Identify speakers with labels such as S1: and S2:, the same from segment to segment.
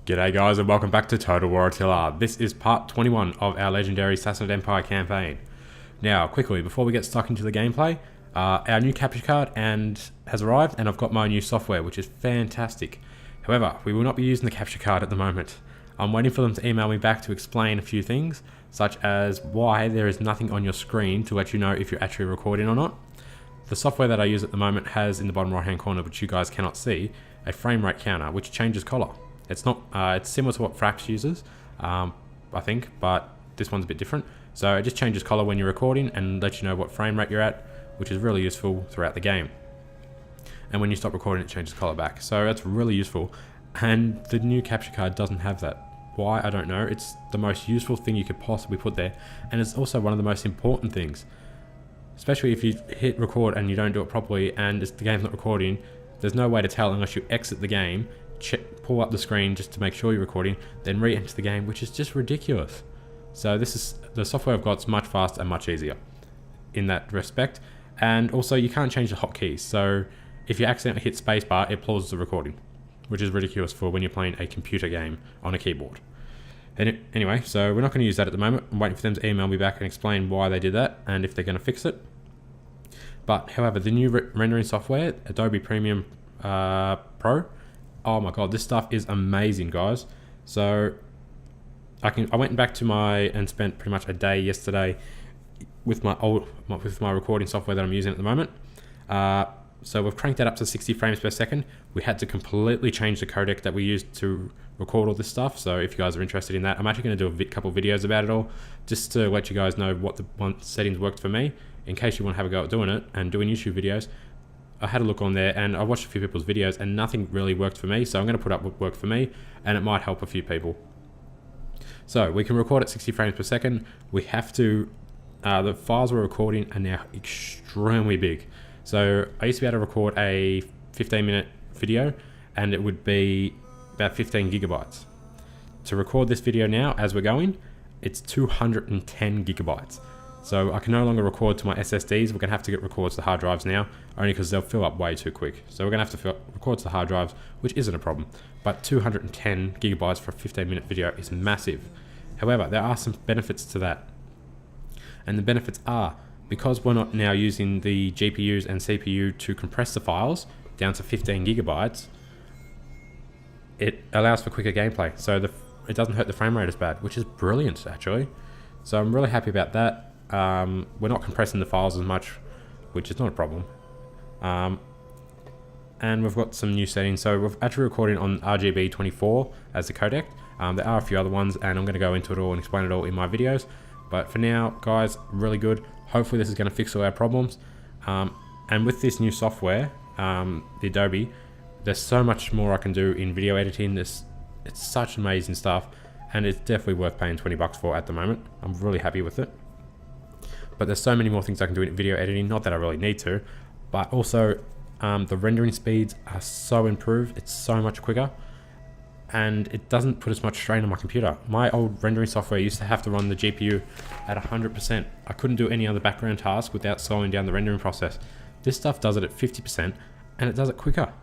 S1: G'day guys and welcome back to Total War Attila. This is part 21 of our legendary Sassanid Empire campaign. Now, quickly, before we get stuck into the gameplay, our new capture card has arrived and I've got my new software, which is fantastic. However, we will not be using the capture card at the moment. I'm waiting for them to email me back to explain a few things, such as why there is nothing on your screen to let you know if you're actually recording or not. The software that I use at the moment has in the bottom right hand corner, which you guys cannot see, a frame rate counter, which changes color. It's not. It's similar to what Fraps uses, I think, but this one's a bit different. So it just changes color when you're recording and lets you know what frame rate you're at, which is really useful throughout the game. And when you stop recording, it changes color back. So that's really useful. And the new capture card doesn't have that. Why? I don't know. It's the most useful thing you could possibly put there, and it's also one of the most important things. Especially if you hit record and you don't do it properly, and the game's not recording. There's no way to tell unless you exit the game. Pull up the screen just to make sure you're recording, then re-enter the game, which is just ridiculous. So the software I've got is much faster and much easier in that respect. And also you can't change the hotkeys, so if you accidentally hit spacebar, it pauses the recording, which is ridiculous for when you're playing a computer game on a keyboard. And anyway, so we're not going to use that at the moment. I'm waiting for them to email me back and explain why they did that and if they're going to fix it. But however, the new rendering software, Adobe Premium Pro, oh my god, this stuff is amazing, guys. So I went back to and spent pretty much a day yesterday with my recording software that I'm using at the moment. So we've cranked that up to 60 frames per second. We had to completely change the codec that we used to record all this stuff. So if you guys are interested in that, I'm actually going to do a couple videos about it all, just to let you guys know what settings worked for me, in case you want to have a go at doing it and doing YouTube videos. I had a look on there and I watched a few people's videos and nothing really worked for me, so I'm going to put up what worked for me and it might help a few people. So we can record at 60 frames per second. We have to, the files we're recording are now extremely big. So I used to be able to record a 15-minute video and it would be about 15 gigabytes. To record this video now as we're going, it's 210 gigabytes. So I can no longer record to my SSDs. We're going to have to record to the hard drives now, only because they'll fill up way too quick. So we're going to have to record to the hard drives, which isn't a problem. But 210 gigabytes for a 15-minute video is massive. However, there are some benefits to that. And the benefits are, because we're not now using the GPUs and CPU to compress the files down to 15 gigabytes, it allows for quicker gameplay. So it doesn't hurt the frame rate as bad, which is brilliant, actually. So I'm really happy about that. We're not compressing the files as much, which is not a problem. And we've got some new settings. So we're actually recording on RGB 24 as the codec. There are a few other ones and I'm going to go into it all and explain it all in my videos. But for now, guys, really good. Hopefully this is going to fix all our problems. And with this new software, the Adobe, there's so much more I can do in video editing. It's such amazing stuff, and it's definitely worth paying 20 bucks for at the moment. I'm really happy with it. But there's so many more things I can do in video editing, not that I really need to, but also the rendering speeds are so improved. It's so much quicker and it doesn't put as much strain on my computer. My old rendering software used to have to run the GPU at 100%. I couldn't do any other background task without slowing down the rendering process. This stuff does it at 50% and it does it quicker.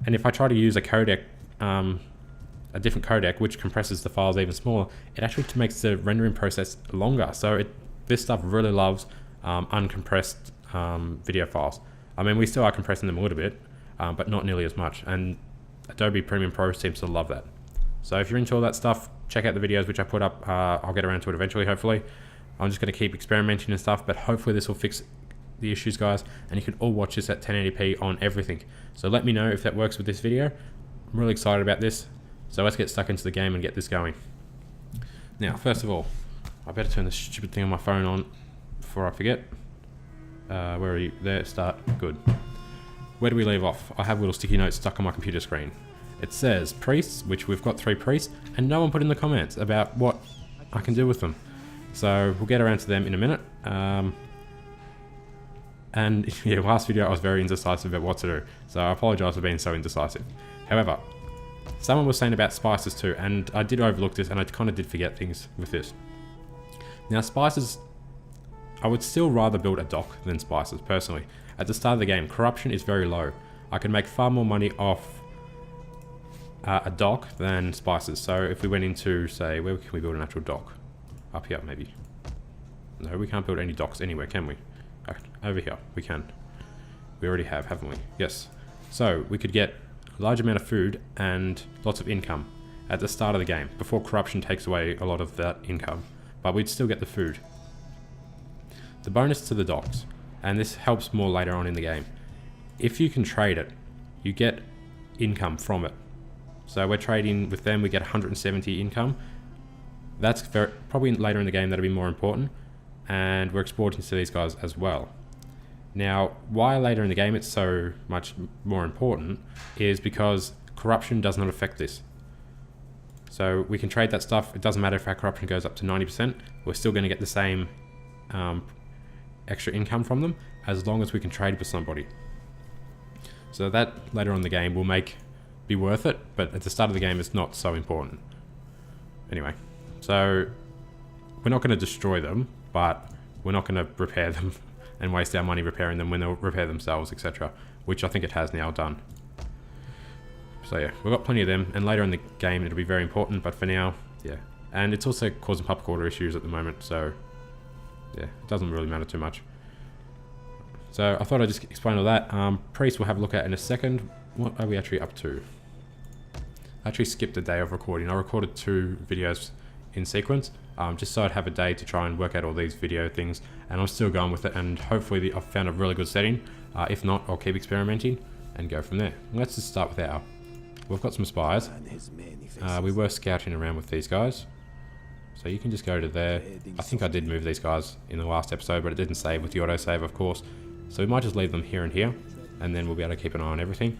S1: And if I try to use a codec, a different codec which compresses the files even smaller, it actually makes the rendering process longer. So this stuff really loves uncompressed video files. I mean, we still are compressing them a little bit, but not nearly as much. And Adobe Premium Pro seems to love that. So if you're into all that stuff, check out the videos which I put up. I'll get around to it eventually, hopefully. I'm just going to keep experimenting and stuff, but hopefully this will fix the issues, guys. And you can all watch this at 1080p on everything. So let me know if that works with this video. I'm really excited about this. So let's get stuck into the game and get this going. Now, first of all, I better turn this stupid thing on my phone on before I forget. Where are you? There, start. Good. Where do we leave off? I have little sticky notes stuck on my computer screen. It says priests, which we've got 3 priests, and no one put in the comments about what I can do with them. So we'll get around to them in a minute. And yeah, last video I was very indecisive about what to do, so I apologise for being so indecisive. However, someone was saying about spices too, and I did overlook this and I kind of did forget things with this. Now spices, I would still rather build a dock than spices personally. At the start of the game, corruption is very low. I can make far more money off a dock than spices. So if we went into, say, where can we build an actual dock? Up here, maybe. No, we can't build any docks anywhere, can we? Over here, we can. We already have, haven't we? Yes. So we could get a large amount of food and lots of income at the start of the game, before corruption takes away a lot of that income. But we'd still get the food. The bonus to the docks, and this helps more later on in the game. If you can trade it, you get income from it. So we're trading with them, we get 170 income. That's probably later in the game that'll be more important. And we're exporting to these guys as well. Now, why later in the game it's so much more important is because corruption does not affect this. So we can trade that stuff. It doesn't matter if our corruption goes up to 90%. We're still going to get the same extra income from them as long as we can trade with somebody. So that later on in the game will be worth it, but at the start of the game it's not so important. Anyway, so we're not going to destroy them, but we're not going to repair them and waste our money repairing them when they'll repair themselves, etc. Which I think it has now done. So yeah, we've got plenty of them, and later in the game it'll be very important, but for now, yeah. And it's also causing public order issues at the moment, so yeah, it doesn't really matter too much. So I thought I'd just explain all that. Priest we'll have a look at in a second. What are we actually up to? I actually skipped a day of recording. I recorded 2 videos in sequence, just so I'd have a day to try and work out all these video things, and I'm still going with it, and hopefully I've found a really good setting. If not, I'll keep experimenting and go from there. Let's just start with our... We've got some spies. We were scouting around with these guys. So you can just go to there. I think I did move these guys in the last episode, but it didn't save with the autosave, of course. So we might just leave them here and here, and then we'll be able to keep an eye on everything.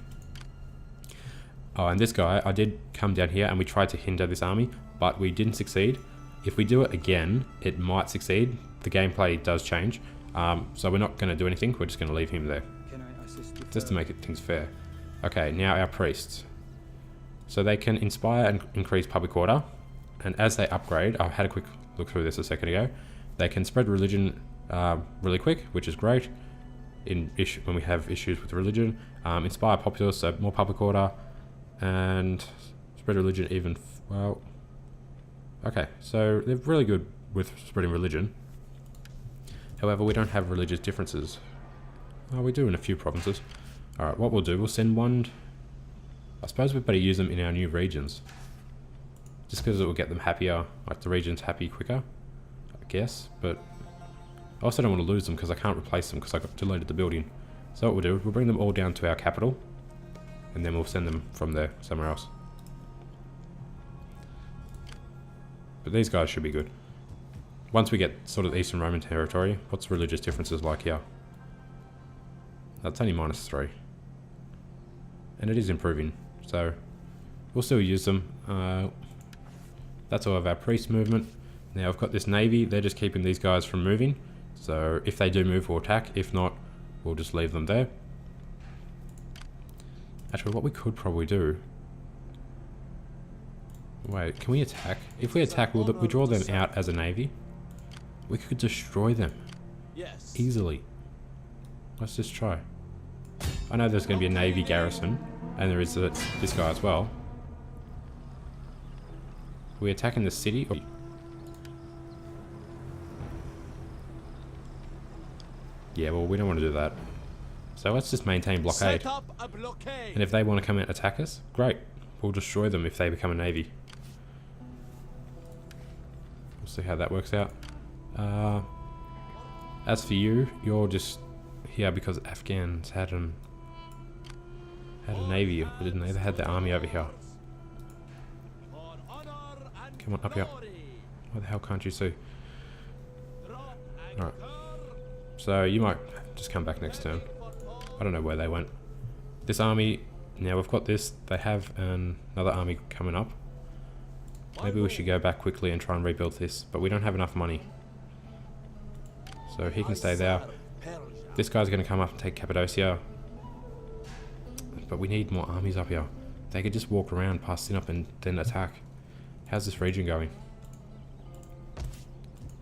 S1: Oh, and this guy, I did come down here and we tried to hinder this army, but we didn't succeed. If we do it again, it might succeed. The gameplay does change. So we're not going to do anything. We're just going to leave him there. Just to make things fair. Okay, now our priests. So they can inspire and increase public order. And as they upgrade, I had a quick look through this a second ago, they can spread religion really quick, which is great when we have issues with religion. Inspire populace, so more public order, and spread religion even, well, okay, so they're really good with spreading religion. However, we don't have religious differences. Oh, we do in a few provinces. Alright, what we'll do, we'll send one, I suppose we'd better use them in our new regions. Just because it will get them happier, like the region's happy quicker, I guess, but I also don't want to lose them because I can't replace them because I got deleted the building. So what we'll do, we'll bring them all down to our capital, and then we'll send them from there somewhere else. But these guys should be good. Once we get sort of Eastern Roman territory, what's religious differences like here? That's only -3. And it is improving, so we'll still use them. That's all of our priest movement. Now I've got this navy, they're just keeping these guys from moving. So if they do move, we'll attack. If not, we'll just leave them there. Actually, what we could probably do... Wait, can we attack? If we attack, we draw them out as a navy. We could destroy them.
S2: Yes.
S1: Easily. Let's just try. I know there's going to be a navy garrison, and there is this guy as well. Are we attacking the city? Or... Yeah, well, we don't want to do that. So let's just maintain blockade.
S2: Set up a blockade.
S1: And if they want to come and attack us, great. We'll destroy them if they become a navy. We'll see how that works out. As for you, you're just here because Afghans had a navy, didn't they? They had their army over here. Come on, up here. Why the hell can't you see? Alright. So you might just come back next turn. I don't know where they went. This army, now we've got this, they have another army coming up. Maybe we should go back quickly and try and rebuild this, but we don't have enough money. So he can stay there. This guy's going to come up and take Cappadocia. But we need more armies up here. They could just walk around past Sinop and then attack. How's this region going?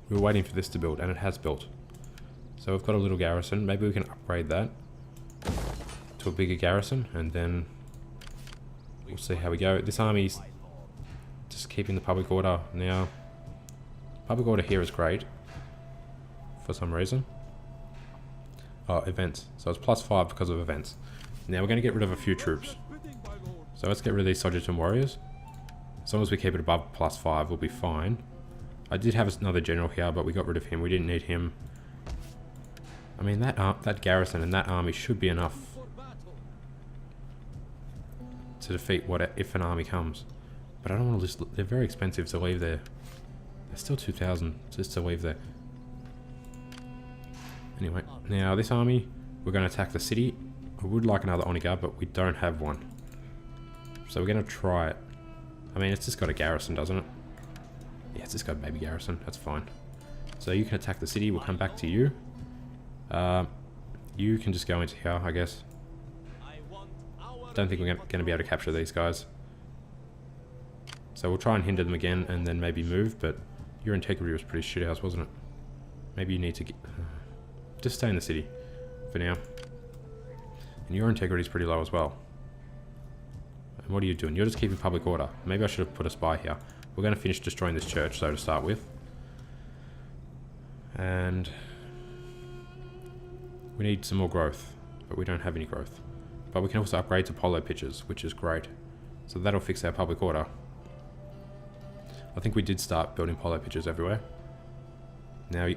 S1: We were waiting for this to build, and it has built. So we've got a little garrison. Maybe we can upgrade that to a bigger garrison, and then we'll see how we go. This army's just keeping the public order now. Public order here is great for some reason. Oh, events. So it's +5 because of events. Now we're going to get rid of a few troops. So let's get rid of these soldiers and warriors. As long as we keep it above +5, we'll be fine. I did have another general here, but we got rid of him. We didn't need him. I mean, that garrison and that army should be enough to defeat if an army comes. But I don't want to just... They're very expensive to leave there. They're still 2,000 just to leave there. Anyway, now this army, we're going to attack the city. I would like another Onigar, but we don't have one. So we're going to try it. I mean, it's just got a garrison, doesn't it? Yeah, it's just got a baby garrison. That's fine. So you can attack the city. We'll come back to you. You can just go into here, I guess. Don't think we're going to be able to capture these guys. So we'll try and hinder them again and then maybe move, but your integrity was pretty shit house, wasn't it? Maybe you need to just stay in the city for now. And your integrity is pretty low as well. And what are you doing? You're just keeping public order. Maybe I should have put a spy here. We're going to finish destroying this church, though, to start with. And we need some more growth, but we don't have any growth. But we can also upgrade to polo pitches, which is great. So that'll fix our public order. I think we did start building polo pitches everywhere. Now,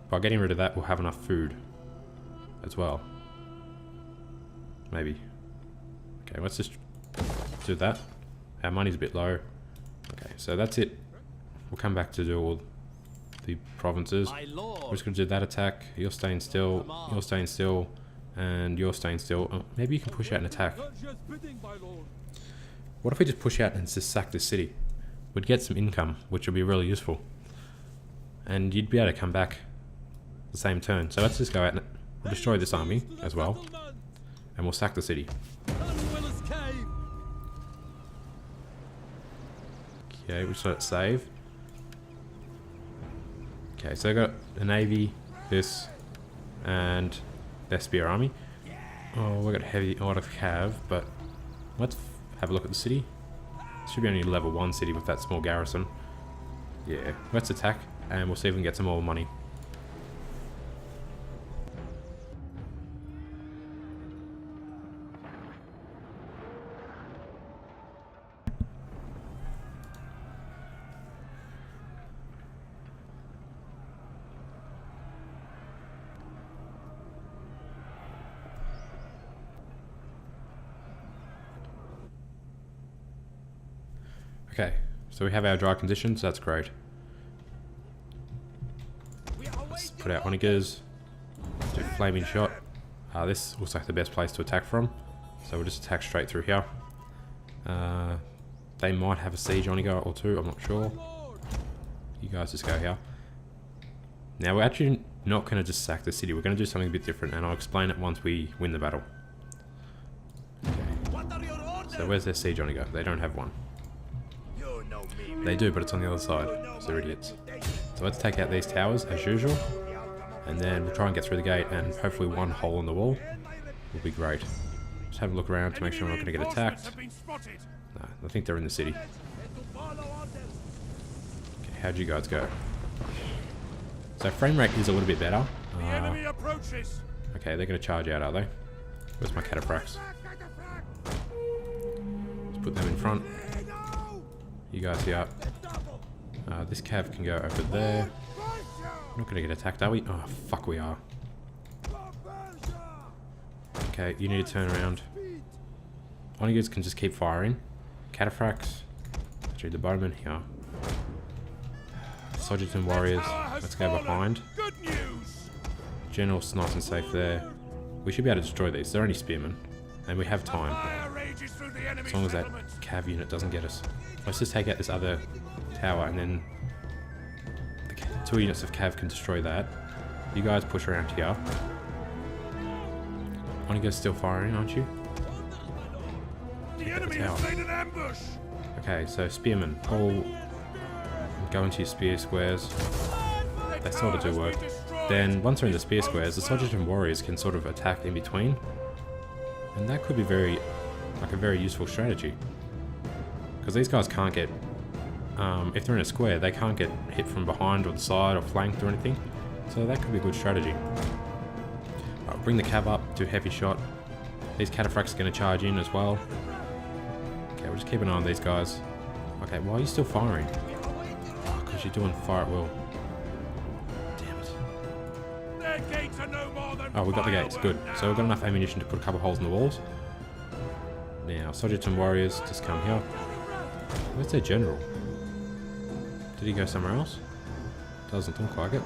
S1: by getting rid of that, we'll have enough food as well. Maybe. Okay, let's just do that. Our money's a bit low. Okay, so that's it. We'll come back to do all the provinces. We're just going to do that attack. You're staying still. You're staying still. And you're staying still. Oh, maybe you can push out an attack. What if we just push out and just sack this city? We'd get some income, which would be really useful. And you'd be able to come back the same turn. So let's just go out and we'll destroy this army as well. And we'll sack the city. Okay, we just let it save. Okay, so I got a navy, this, and their spear army. Oh, we got a lot of cav, but let's have a look at the city. It should be only a level 1 city with that small garrison. Yeah, let's attack, and we'll see if we can get some more money. Okay, so we have our dry conditions, that's great. Let's put out onigers, do flaming shot. This looks like the best place to attack from, so we'll just attack straight through here. They might have a siege oniger or two, I'm not sure. You guys just go here. Now we're actually not going to just sack the city, we're going to do something a bit different, and I'll explain it once we win the battle. Okay. So where's their siege oniger? They don't have one. They do, but it's on the other side, so they're idiots. So let's take out these towers, as usual. And then we'll try and get through the gate, and hopefully one hole in the wall will be great. Just have a look around to make sure we're not going to get attacked. No, I think they're in the city. Okay, how'd you guys go? So frame rate is a little bit better. Okay, they're going to charge out, are they? Where's my cataphracts? Let's put them in front. You guys here. This cav can go over there. We're not going to get attacked, are we? Oh, fuck, we are. Okay, you need to turn around. Onigers can just keep firing. Cataphracts. Actually, the bowmen here. Soldiers and warriors. Let's go behind. General's nice and safe there. We should be able to destroy these. They're only spearmen. And we have time. As long as that cav unit doesn't get us. Let's just take out this other tower and then the 2 units of cav can destroy that. You guys push around here. Oniger's still firing, aren't you?
S2: The enemy has made an ambush.
S1: Okay, so spearmen, all go into your spear squares. They sort of do work. Then once they're in the spear squares, the soldiers and warriors can sort of attack in between. And that could be very like a very useful strategy. Because these guys can't get, if they're in a square, they can't get hit from behind or the side or flanked or anything. So that could be a good strategy. Right, bring the cav up, do heavy shot. These cataphracts are going to charge in as well. Okay, we'll just keep an eye on these guys. Okay, why are you still firing? Oh, because you're doing fire at will. Damn it.
S2: Their gates are no more than
S1: Oh, we got the gates, good. So we've got enough ammunition to put a couple holes in the walls. Now, soldiers and warriors, just come here. Where's their general? Did he go somewhere else? Doesn't look like it.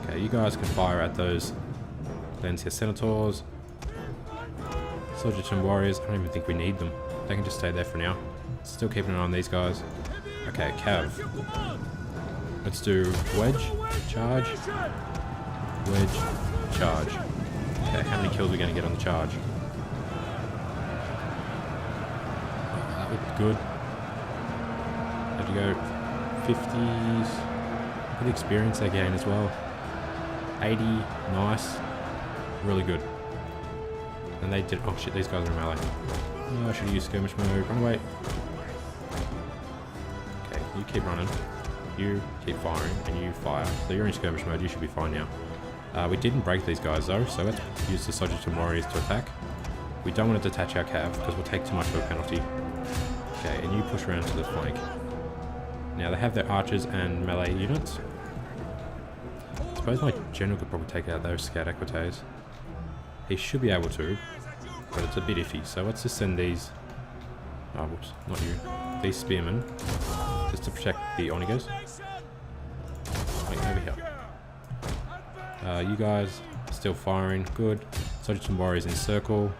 S1: Okay, you guys can fire at those Lancia Senators. Soldiers and warriors, I don't even think we need them. They can just stay there for now. Still keeping an eye on these guys. Okay, cav. Let's do wedge, charge, wedge, charge. Okay, how many kills are we going to get on the charge? That looked good. How'd you go? 50s. Good experience they gain as well. 80, nice. Really good. And they did. Oh shit, these guys are in melee. Oh, I should have used skirmish mode. Run away. Okay, you keep running. You keep firing, and you fire. So you're in skirmish mode, you should be fine now. We didn't break these guys though, so let's use the soldiers and warriors to attack. We don't want to detach our cav because we'll take too much of a penalty. Okay, and you push around to the flank. Now they have their archers and melee units. I suppose my general could probably take out those scout equites. He should be able to, but it's a bit iffy. So let's just send these. Oh, whoops, not you. These spearmen, just to protect the onagers. Wait, over here. You guys still firing, good. Soldiers and warriors in circle.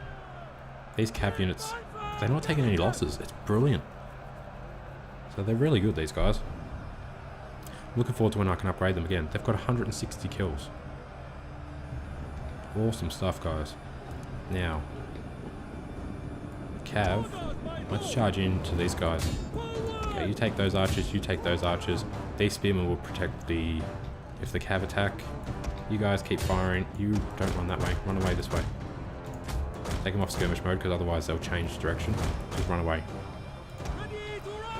S1: These cav units, they're not taking any losses. It's brilliant. So they're really good, these guys. Looking forward to when I can upgrade them again. They've got 160 kills. Awesome stuff, guys. Now, cav, let's charge into these guys. Okay, you take those archers, you take those archers. These spearmen will protect the... if the cav attack. You guys keep firing. You don't run that way. Run away this way. Take them off skirmish mode, because otherwise they'll change direction. Just run away.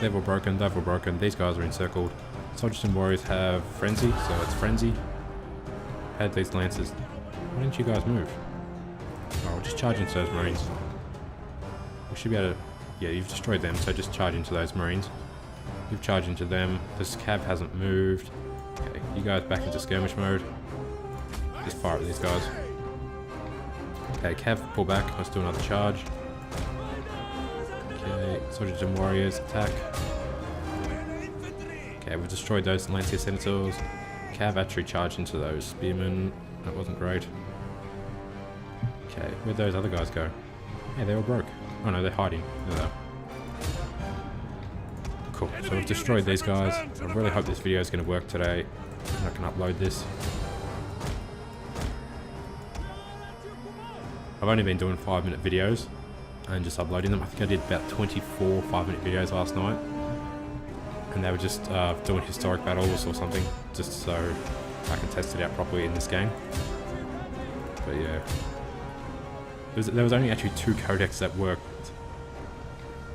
S1: They've all broken, they've all broken. These guys are encircled. Soldiers and warriors have frenzy, so it's frenzy. Had these lances. Why didn't you guys move? Oh, we'll just charge into those marines. We should be able to... yeah, you've destroyed them, so just charge into those marines. You've charged into them. This cav hasn't moved. Okay, you guys back into skirmish mode. Just fire at these guys. Okay, cav, pull back. Let's do another charge. Okay, soldiers and warriors, attack. Okay, we've destroyed those Lancia Senators. Cav actually charged into those spearmen. That wasn't great. Okay, where'd those other guys go? Yeah, they all broke. Oh no, they're hiding. There they are. Cool, so we've destroyed these guys. I really hope this video is going to work today and I can upload this. I've only been doing 5-minute videos and just uploading them. I think I did about 24 5-minute videos last night. And they were just doing historic battles or something, just so I can test it out properly in this game. But yeah. There was only actually 2 codecs that worked.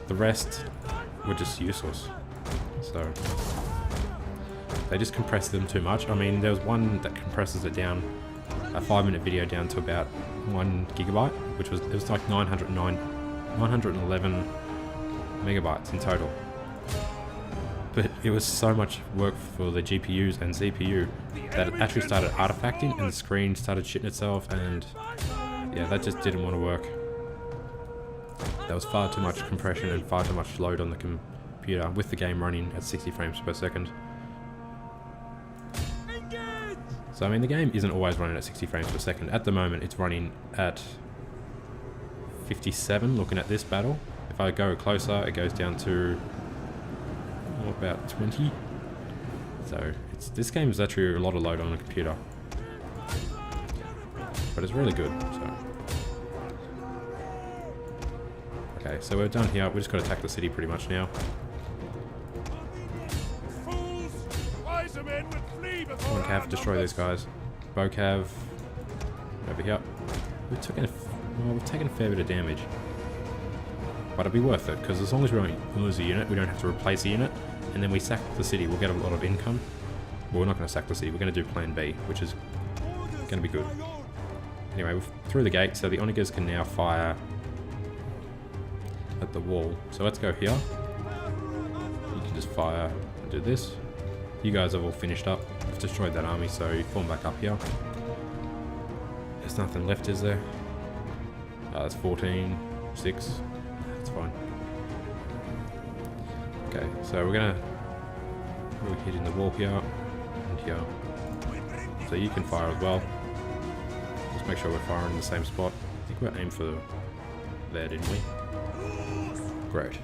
S1: The rest were just useless. So they just compressed them too much. I mean, there was one that compresses it down, a 5-minute video down to about 1 gigabyte, which was, it was like 911 megabytes in total. But it was so much work for the GPUs and CPU that it actually started artifacting and the screen started shitting itself, and yeah, that just didn't want to work. There was far too much compression and far too much load on the computer with the game running at 60 frames per second. So I mean, the game isn't always running at 60 frames per second. At the moment it's running at 57 looking at this battle. If I go closer it goes down to about 20. So this game is actually a lot of load on the computer, but it's really good. So okay, so we're done here. We just got to attack the city pretty much now. One cav, destroy these guys. Bow cav over here. We've taken a fair bit of damage. But it'll be worth it, because as long as we don't lose a unit, we don't have to replace a unit, and then we sack the city, we'll get a lot of income. Well, we're not going to sack the city, we're going to do plan B, which is going to be good. Anyway, we're through the gate, so the onagers can now fire at the wall. So let's go here. You can just fire and do this. You guys have all finished up. We've destroyed that army, so you form back up here. There's nothing left, is there? It's 14, 6. That's fine. Okay, so we're hitting the wall here and here. So you can fire as well. Just make sure we're firing in the same spot. I think we aimed for there, didn't we? Great.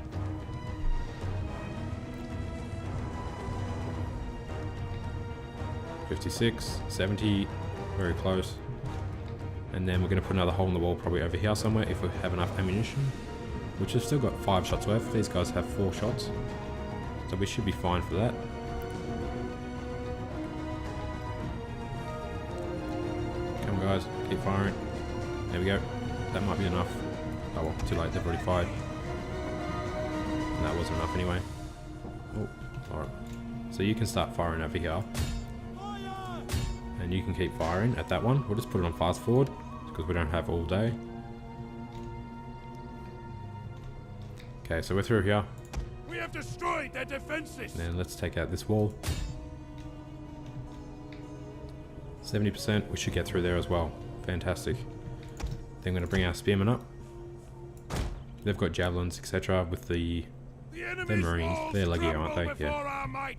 S1: $56, $70, very close. And then we're going to put another hole in the wall probably over here somewhere if we have enough ammunition. Which has still got 5 shots left. These guys have 4 shots. So we should be fine for that. Come on guys, keep firing. There we go. That might be enough. Oh well, too late, they've already fired. And that wasn't enough anyway. Oh, alright. So you can start firing over here. And you can keep firing at that one. We'll just put it on fast forward, because we don't have all day. Okay, so we're through here.
S2: We have destroyed their defenses.
S1: And then let's take out this wall. 70%, we should get through there as well. Fantastic. Then I'm going to bring our spearmen up. They've got javelins, etc. with the... They're marines. They're leggy, aren't they? Yeah.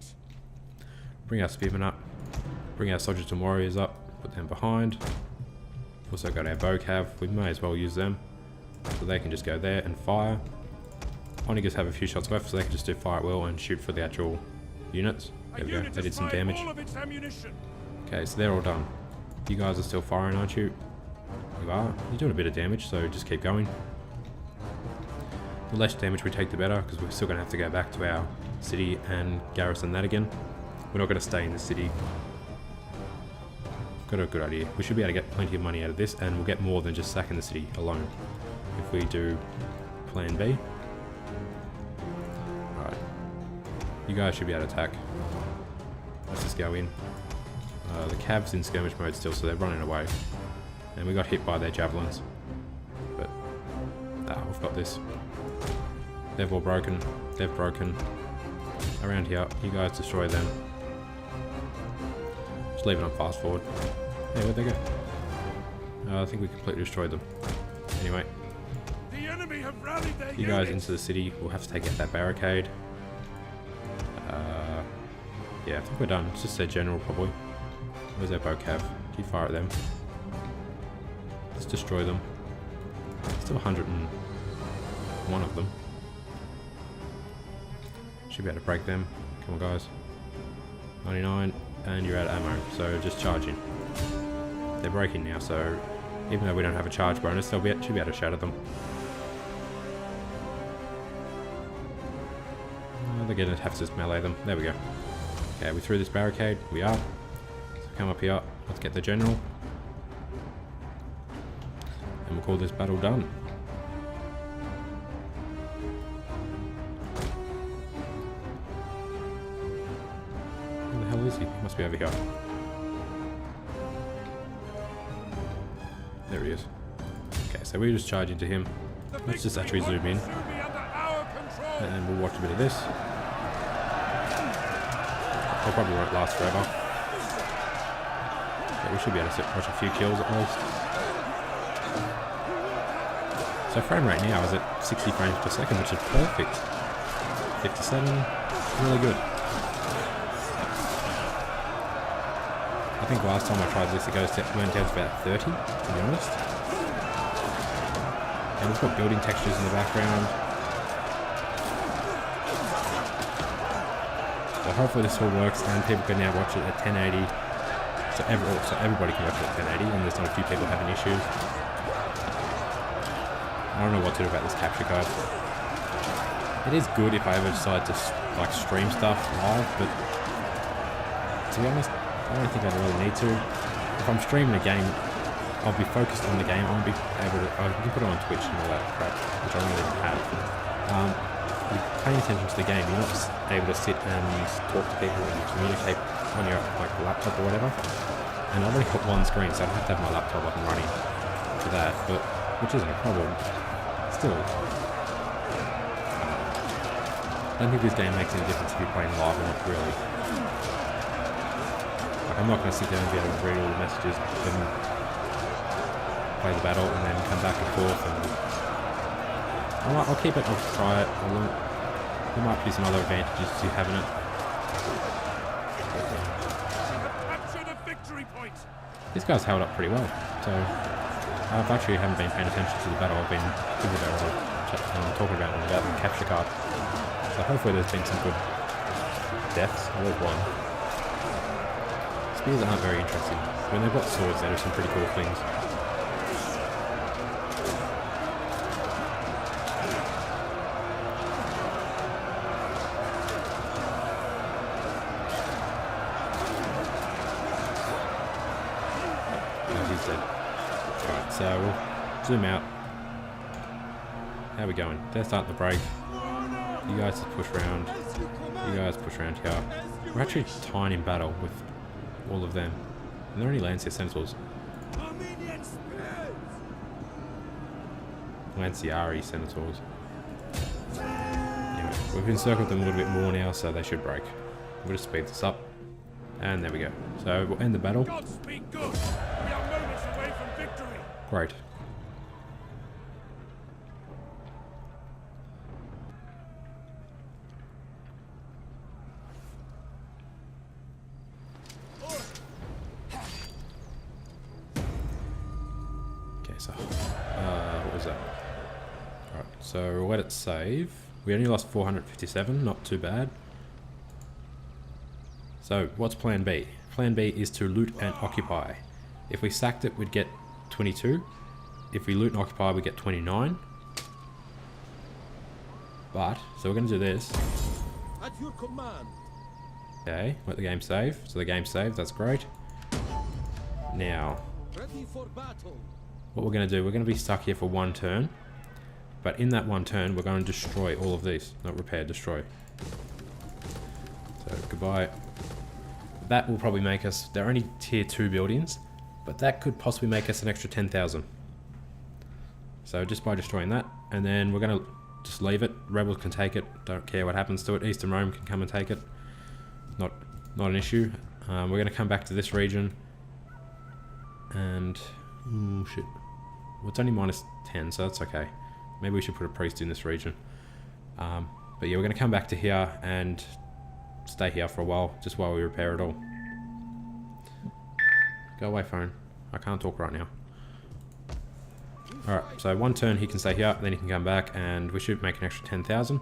S1: Bring our spearmen up. Bring our soldiers and warriors up. Put them behind. Also got our bow cav. We may as well use them. So they can just go there and fire. Onagers have a few shots left, so they can just do fire at will and shoot for the actual units. There we go. They did some damage. Okay, so they're all done. You guys are still firing, aren't you? You are. You're doing a bit of damage, so just keep going. The less damage we take, the better, because we're still going to have to go back to our city and garrison that again. We're not going to stay in the city. Got a good idea. We should be able to get plenty of money out of this, and we'll get more than just sacking the city alone if we do plan B. Alright. You guys should be able to attack. Let's just go in. The Cavs in skirmish mode still, so they're running away. And we got hit by their javelins. But, we've got this. They've all broken. They've broken. Around here, you guys destroy them. Just leave it on fast forward. Yeah, where'd they go? I think we completely destroyed them. Anyway.
S2: The enemy have rallied their
S1: you guys into the city. We'll have to take out that barricade. Yeah, I think we're done. It's just their general, probably. Where's their bow cav? Keep fire at them. Let's destroy them. Still 101 of them. Should be able to break them. Come on, guys. 99, and you're out of ammo, so just charge in. They're breaking now, so even though we don't have a charge bonus, should be able to shatter them. They're going to have to just melee them. There we go. Okay, we threw this barricade. We are. So come up here. Let's get the general. And we'll call this battle done. Where the hell is he? He must be over here. There he is. Okay, so we just charge into him. Let's just actually zoom in. And we'll watch a bit of this. It probably won't last forever. But we should be able to watch a few kills at least. So frame rate now is at 60 frames per second, which is perfect. 57, really good. I think last time I tried this, it went down to about 30, to be honest. And we've got building textures in the background. So hopefully this all works and people can now watch it at 1080. So everybody can watch it at 1080 and there's not a few people having issues. I don't know what to do about this capture card. It is good if I ever decide to like stream stuff live, but to be honest, I don't think I really need to. If I'm streaming a game I'll be focused on the game. I won't be able to. I can put it on Twitch and all that crap, which I really don't have. You're paying attention to the game. You're not just able to sit and talk to people and communicate on your like laptop or whatever. And I've only got one screen, so I don't have to have my laptop up and running for that. But which isn't a problem. Still, I don't think this game makes any difference if you're playing live or not really. Like, I'm not going to sit down and be able to read all the messages and play the battle and then come back and forth. And I'll keep it. I'll try it. There might be some other advantages to having it.
S2: Capture the victory point.
S1: This guy's held up pretty well. So I actually haven't been paying attention to the battle. I've been thinking about what I'm talking about and about the capture card. So hopefully there's been some good deaths. There's one. Spears aren't very interesting. When they've got swords, they do some pretty cool things. He's dead. Alright, so we'll zoom out. How are we going? They're starting to break. You guys just push around. You guys push around here. We're actually tying in battle with all of them. And they're only Lancia Sentinels. Lanciari Sentinels. Anyway, we've encircled them a little bit more now, so they should break. We'll just speed this up. And there we go. So we'll end the battle.
S2: Godspeed good. We are moments away from victory.
S1: Great. So, what was that? Alright, so we'll let it save. We only lost 457, not too bad. So, what's plan B? Plan B is to loot and occupy. If we sacked it, we'd get 22. If we loot and occupy, we get 29. But, so we're going to do this.
S3: At your command.
S1: Okay, let the game save. So the game saved, that's great. Now,
S3: Ready for battle.
S1: what we're going to do, we're going to be stuck here for one turn, but in that one turn we're going to destroy all of these. Not repair, destroy. So goodbye. That will probably make us, they're only tier 2 buildings, but that could possibly make us an extra 10,000. So just by destroying that, and then we're going to just leave it. Rebels can take it, don't care what happens to it. Eastern Rome can come and take it. Not an issue. We're going to come back to this region, and shit. Well, it's only minus 10, so that's okay. Maybe we should put a priest in this region. But yeah, we're going to come back to here and stay here for a while, just while we repair it all. Go away, phone. I can't talk right now. Alright, so one turn he can stay here, then he can come back, and we should make an extra 10,000.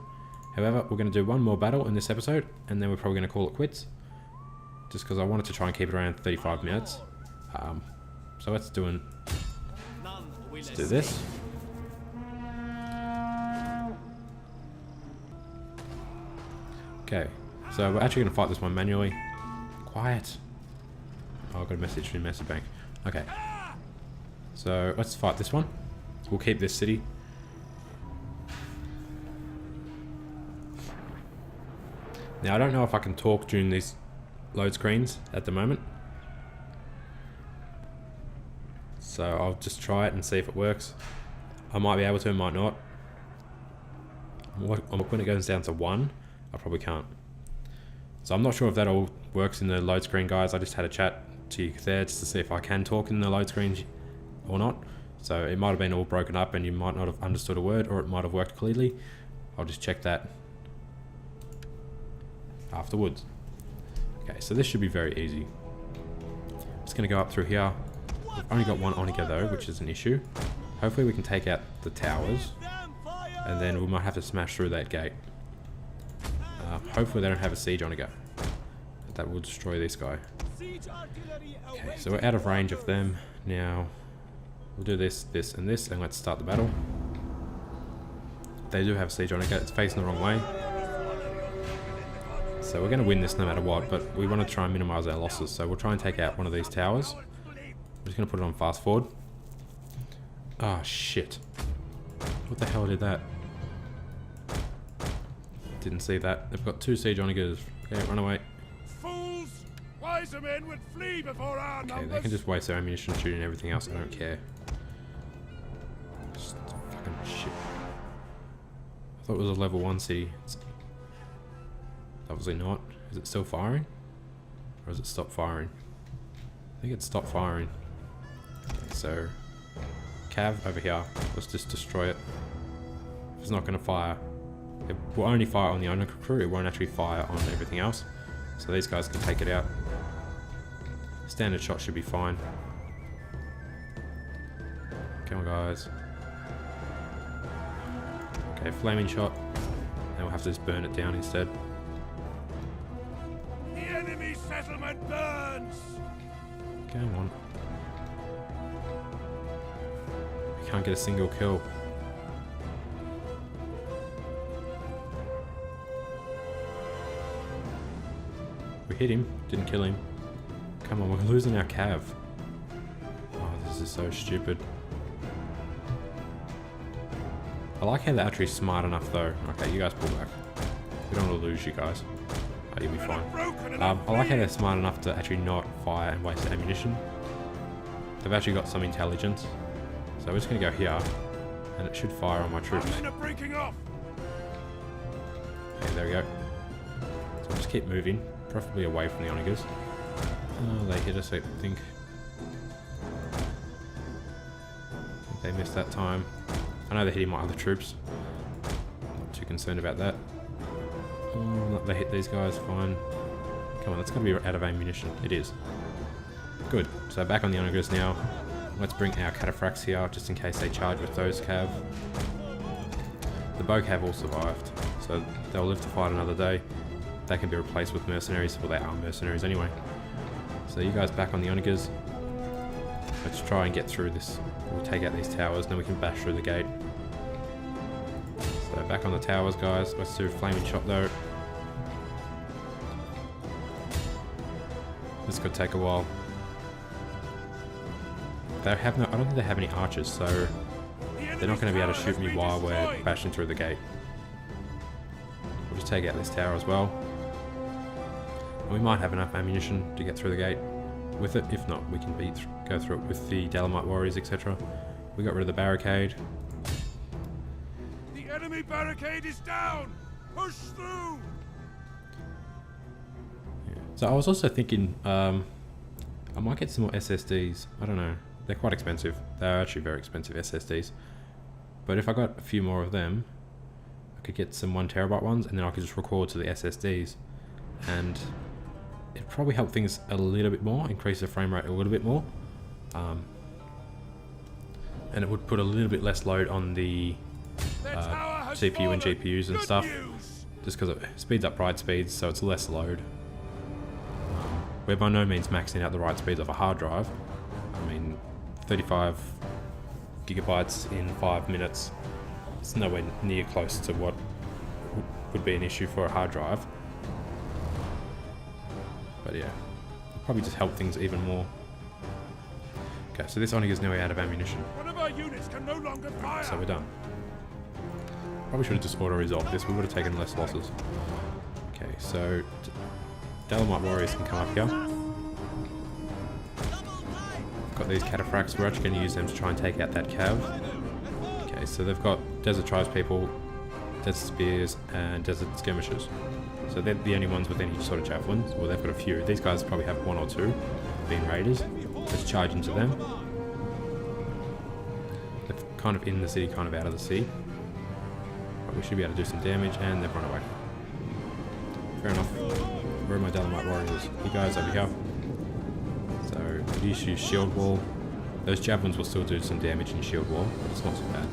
S1: However, we're going to do one more battle in this episode, and then we're probably going to call it quits. Just because I wanted to try and keep it around 35 minutes. So let's do this. Okay, so we're actually going to fight this one manually. Quiet. Oh, I got a message from Message Bank. Okay. So let's fight this one. We'll keep this city. Now I don't know if I can talk during these load screens at the moment. So I'll just try it and see if it works. I might be able to, might not. When it goes down to 1, I probably can't. So I'm not sure if that all works in the load screen, guys. I just had a chat to you there just to see if I can talk in the load screen or not. So it might have been all broken up and you might not have understood a word, or it might have worked clearly. I'll just check that afterwards. Okay, so this should be very easy. Just going to go up through here. We've only got one Onika though, which is an issue. Hopefully we can take out the towers, and then we might have to smash through that gate. Hopefully they don't have a siege Onika. That will destroy this guy. Okay, so we're out of range of them. Now, we'll do this, this, and this, and let's start the battle. They do have siege Onika. It's facing the wrong way. So we're going to win this no matter what, but we want to try and minimize our losses. So we'll try and take out one of these towers. I'm just going to put it on fast forward. Ah, shit. What the hell did that? Didn't see that. They've got 2 siege onagers. Okay, run away.
S2: Fools! Wiser men would flee before our
S1: Okay,
S2: numbers.
S1: they can just waste their ammunition shooting everything else. I don't care. Just fucking shit. I thought it was a level 1 city. It's obviously not. Is it still firing? Or has it stopped firing? I think it stopped firing. Okay, so Cav over here. Let's just destroy it. If it's not going to fire, it will only fire on the owner crew. It won't actually fire on everything else. So these guys can take it out. Standard shot should be fine. Come on, guys. Okay, flaming shot. And we'll have to just burn it down instead.
S2: The enemy settlement burns!
S1: Come on. We can't get a single kill. We hit him, didn't kill him. Come on, we're losing our cav. Oh, this is so stupid. I like how they're actually smart enough though. Okay, you guys pull back. We don't want to lose you guys. Oh, you'll be fine. I like how they're smart enough to actually not fire and waste ammunition. They've actually got some intelligence. So we're just going to go here, and it should fire on my troops.
S2: Our men are breaking off!
S1: Okay, there we go. So we'll just keep moving, preferably away from the onagers. Oh, they hit us, I think. They missed that time. I know they're hitting my other troops. Not too concerned about that. Oh, they hit these guys, fine. Come on, that's going to be out of ammunition. It is. Good. So back on the onagers now. Let's bring our cataphracts here, just in case they charge with those cav. The bow cav all survived, so they'll live to fight another day. They can be replaced with mercenaries, well, they are mercenaries anyway. So you guys back on the onagers. Let's try and get through this. We'll take out these towers, and then we can bash through the gate. So back on the towers, guys. Let's do a flaming shot though. This could take a while. They have no. I don't think they have any archers, so they're not going to be able to shoot me while we're bashing through the gate. We'll just take out this tower as well. And we might have enough ammunition to get through the gate with it. If not, we can go through it with the Dalamite warriors, etc. We got rid of the barricade.
S2: The enemy barricade is down! Push through!
S1: Yeah. So I was also thinking, I might get some more SSDs. I don't know. They're quite expensive. They're actually very expensive SSDs. But if I got a few more of them, I could get some 1 terabyte ones, and then I could just record to the SSDs. And it'd probably help things a little bit more, increase the frame rate a little bit more. And it would put a little bit less load on the CPU and GPUs and stuff. Just because it speeds up write speeds, so it's less load. We're by no means maxing out the write speeds of a hard drive. I mean, 35 gigabytes in 5 minutes. It's nowhere near close to what would be an issue for a hard drive. But yeah, it'll probably just help things even more. Okay, so this onager's now out of ammunition.
S2: One of our units can no longer fire!
S1: So we're done. Probably should have just auto-resolved this. We would have taken less losses. Okay, so Dalamite warriors can come up here. Got these cataphracts. We're actually going to use them to try and take out that cav. Okay, so they've got desert tribespeople, desert spears, and desert skirmishers. So they're the only ones with any sort of javelins. Well, they've got a few. These guys probably have 1 or 2, being raiders. Let's charge into them. They're kind of in the city, kind of out of the sea. But we should be able to do some damage, and they've run away. Fair enough. Where are my Dalamite warriors? You guys over here. So, we just use shield wall. Those javelins will still do some damage in shield wall, but it's not so bad.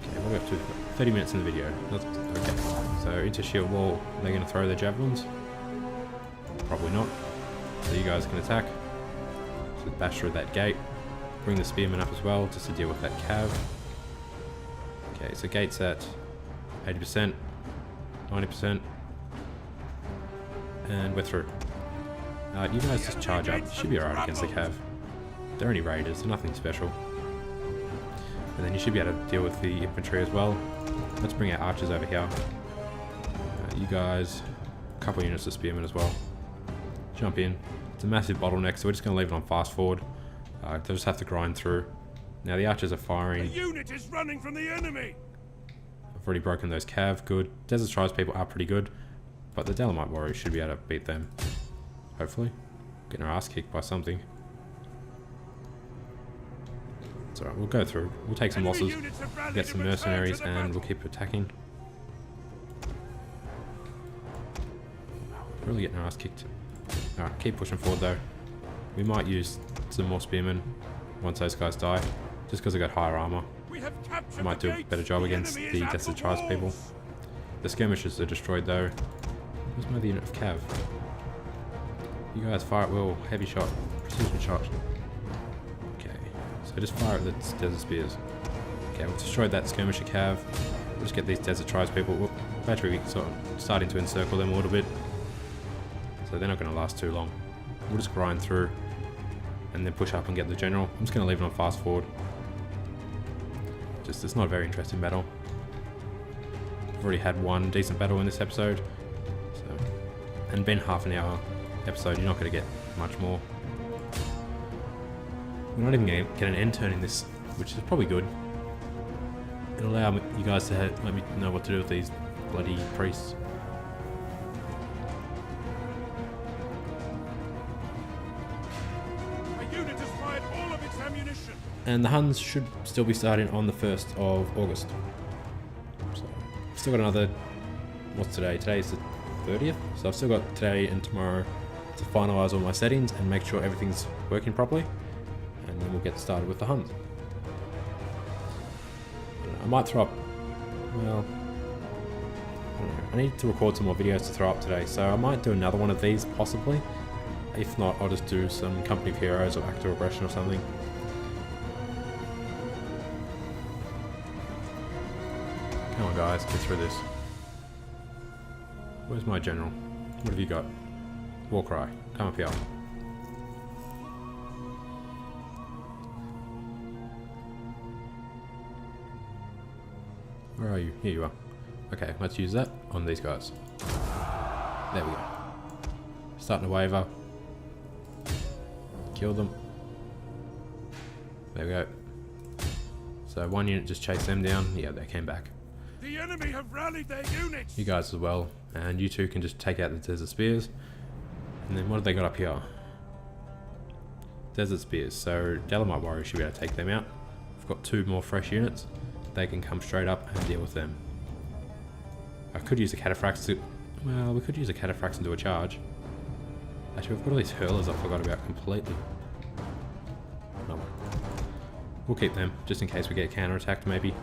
S1: Okay, we're up to 30 minutes in the video. That's okay. So, into shield wall, they're going to throw their javelins. Probably not. So, you guys can attack. So, bash through that gate. Bring the spearmen up as well, just to deal with that cav. Okay, so gate's at 80%. 90%, and we're through. You guys just charge up. Should be alright against the cav. They're only raiders, they're nothing special. And then you should be able to deal with the infantry as well. Let's bring our archers over here. You guys, a couple units of spearmen as well. Jump in. It's a massive bottleneck, so we're just going to leave it on fast forward. They'll just have to grind through. Now the archers are firing.
S2: The unit is running from the enemy.
S1: I've already broken those cav, good. Desert Tribes people are pretty good, but the Dalamite warriors should be able to beat them. Hopefully. Getting our ass kicked by something. It's alright, we'll go through. We'll take some losses, get some mercenaries, and we'll keep attacking. We're really getting our ass kicked. Alright, keep pushing forward though. We might use some more spearmen once those guys die, just because they got higher armor.
S2: We
S1: Might do a better job against the Desert Tribes people. The skirmishers are destroyed though. Where's my other unit of cav? You guys fire at will, heavy shot, precision shot. Okay, so just fire at the Desert Spears. Okay, we've destroyed that skirmisher cav. We'll just get these Desert Tribes people. Whoop, battery sort of starting to encircle them a little bit. So they're not going to last too long. We'll just grind through and then push up and get the general. I'm just going to leave it on fast forward. Just, it's not a very interesting battle. I've already had one decent battle in this episode. So, and been half an hour episode, you're not going to get much more. We're not even going to get an end turn in this, which is probably good. It'll allow you guys to let me know what to do with these bloody priests.
S2: A unit has fired all of its ammunition.
S1: And the Huns should still be starting on the 1st of August. So, I've still got another, what's today? Today's the 30th? So I've still got today and tomorrow to finalise all my settings and make sure everything's working properly. And then we'll get started with the Huns. I might throw up, well, I don't know. I need to record some more videos to throw up today, so I might do another one of these possibly. If not, I'll just do some Company of Heroes or Active Aggression or something. Come on guys, get through this. Where's my general? What have you got? Warcry, come up here. Where are you? Here you are. Okay, let's use that on these guys. There we go. Starting to waver. Kill them. There we go. So one unit just chased them down. Yeah, they came back.
S2: The enemy have rallied their units.
S1: You guys as well. And you two can just take out the Desert Spears. And then what have they got up here? Desert Spears. So Dalamite Warriors should be able to take them out. I've got 2 more fresh units. They can come straight up and deal with them. I could use a Cataphracts to... Well, we could use a Cataphracts and do a charge. Actually, we've got all these hurlers I forgot about completely. Oh. We'll keep them, just in case we get counter-attacked maybe.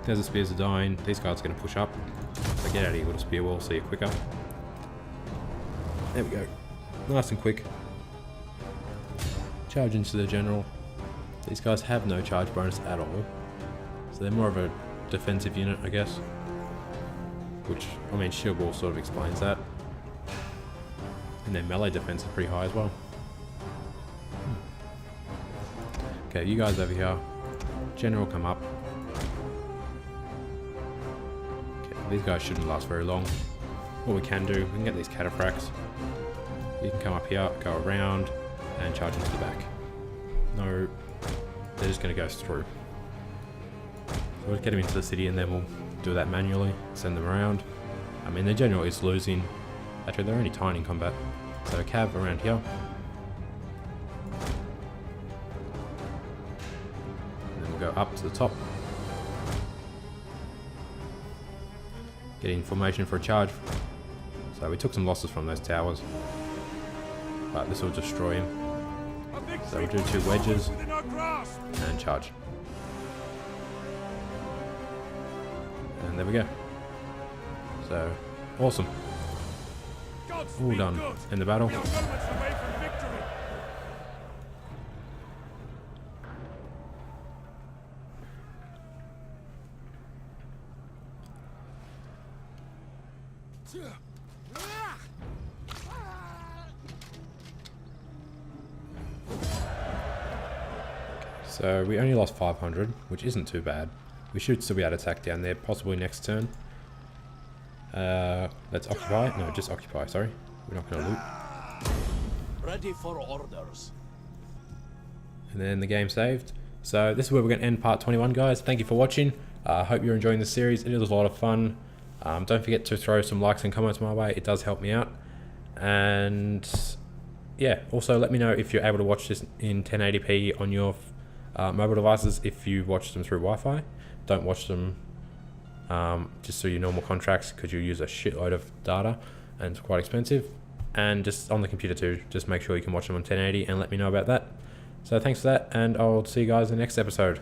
S1: Desert Spears are dying. These guys are going to push up. So get out of here with a spear wall so you're quicker. There we go. Nice and quick. Charge into the general. These guys have no charge bonus at all. So they're more of a defensive unit, I guess. Which, I mean, Shield Wall sort of explains that. And their melee defense is pretty high as well. Okay, you guys over here. General come up. Okay, these guys shouldn't last very long. What we can do, we can get these Cataphracts. You can come up here, go around, and charge into the back. No, they're just going to go through. So we'll get them into the city and then we'll do that manually, send them around. I mean, the general is losing. Actually, they're only tiny in combat. So cav around here. And then we'll go up to the top. Get in formation for a charge. So we took some losses from those towers. But this will destroy him. So we'll do 2 wedges and charge. And there we go. So, awesome. All done in the battle. So we only lost 500, which isn't too bad. We should still be able to attack down there, possibly next turn. Let's occupy. No, just occupy, sorry. We're not going to loot.
S3: Ready for orders.
S1: And then the game saved. So this is where we're going to end part 21, guys. Thank you for watching. I hope you're enjoying the series. It is a lot of fun. Don't forget to throw some likes and comments my way. It does help me out. And yeah, also let me know if you're able to watch this in 1080p on your mobile devices if you watch them through Wi-Fi. Don't watch them just through your normal contracts because you use a shitload of data and it's quite expensive. And just on the computer too, just make sure you can watch them on 1080 and let me know about that. So thanks for that, and I'll see you guys in the next episode.